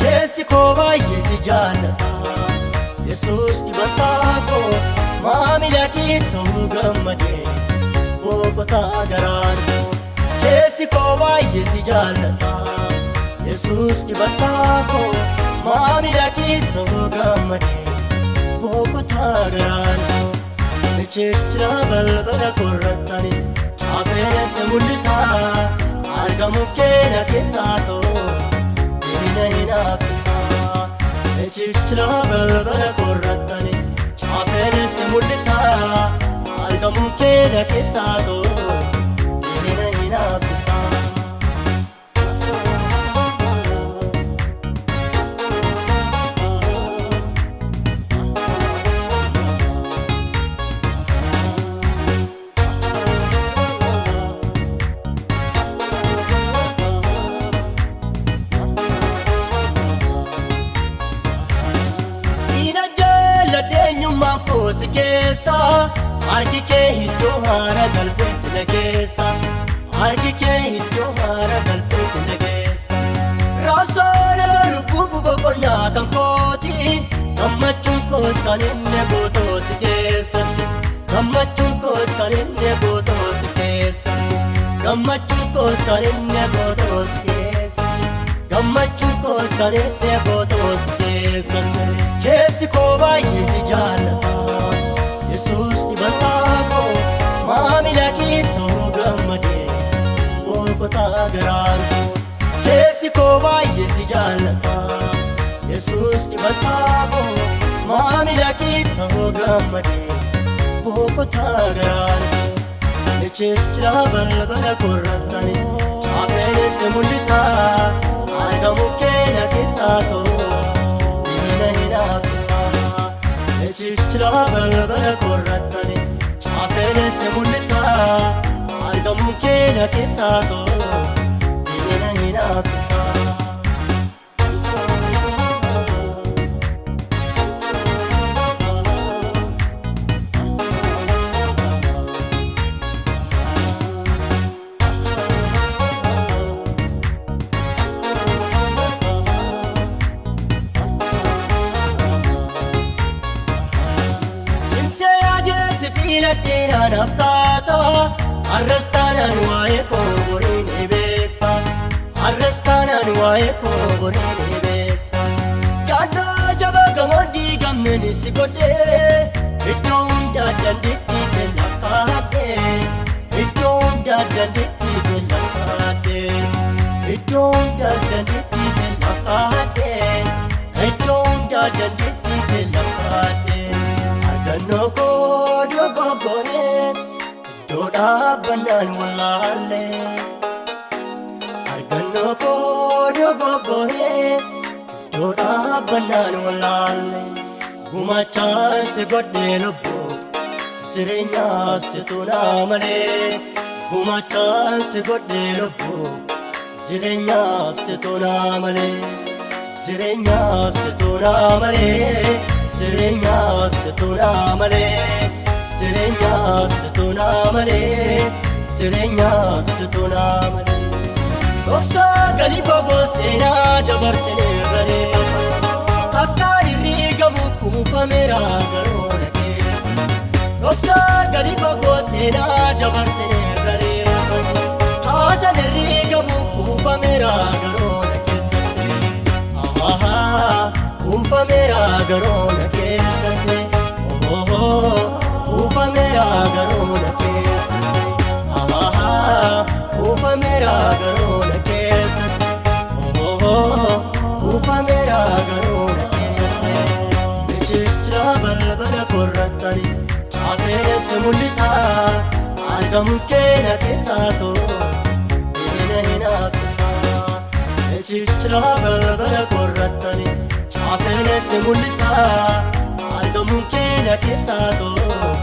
Keessi koo baay'ee si jaallata Yesuus dibataa koo maamila kee ta'uu gammadee boqotaa garaan koo Keessi koo baay'ee si jaallata Yesuus dibataa koo maamila kee ta'uu gammadee boqotaa garaan koo Michichira balbala korrattani chaapeen se mul'isaa argamu keenya keessaa ta'uu diina hin hafsisaa Michichira balbala korrattani chaapeen se mul'isaa argamu keenya keessaa ta'uu diina hin hafsisaa Si keessa harki kee iddoo haara galfeetti dhageessa harki kee iddoo haara galfeetti dhageessa raabsoon lubbuuf boqonnaa kan kooti gammachuun koos kan inni gootoo si keessatti gammachuun koos kan inni gootoo si keessatti gammachuun koos kan inni gootoo si keessatti gammachuun koos kan inni gootoo si keessatti keessi koo baay'ee si jaallata Yesuus dibataa koo maamila kee ta'uu gammadee boqotaa garaan koo keessi koo baay'ee si jaallata Yesuus dibataa koo maamila kee ta'uu gammadee boqotaa garaan koo Michichira balbala korrattani chaapeen se mul'isaa argamu keenya keessaa ta'uu diina hin hafsisaa Michichira balbala korrattani chaapeen se mul'isaa argamu keenya keessaa ta'uu diina hin hafsisaa Filadheeraan abtaata arrastaanaan waa'ee koo boree ni beekta arrastaanaan waa'ee koo boree ni beekta Yaaddaa jaba gamoon diigamneen si godhee iddoo hundaa dandeettii keenya kaadhee iddoo hundaa dandeettii keenya kaadhee iddoo hundaa dandeettii keenya kaadhee iddoo hundaa dandeettii keenya kaadhee argannoo koo iddoo dhaabbannaan wallaallee argannoo koo dogoggoree iddoo dhaabbannaan wallaallee gumaachaan si godhee lubbuu jireenyaaf si tunaa malee gumaachaan si godhee lubbuu jireenyaaf si tunaa malee jireenyaaf si tunaa malee jireenyaaf si tunaa malee jireenyaaf si tunaa malee jireenyaaf si tunaa malee dhoksaa galii fagoo seenaa dabarsineerranii takkaan irriigamu kuufameera garoona keessa dhoksaa galii fagoo seenaa dabarsineerranii haasan irriigamu kuufameera garoona keessa kuufameera garoona keessa Ufameera garoona keessatti Ufameera garoona keessatti Ufameera garoona keessatti Michichira balbala korrattani chaapeen se mul'isaa argamu keenya keessaa ta'uu diina hin hafsisaa Michichira balbala korrattani chaapeen se mul'isaa argamu keenya keessaa ta'uu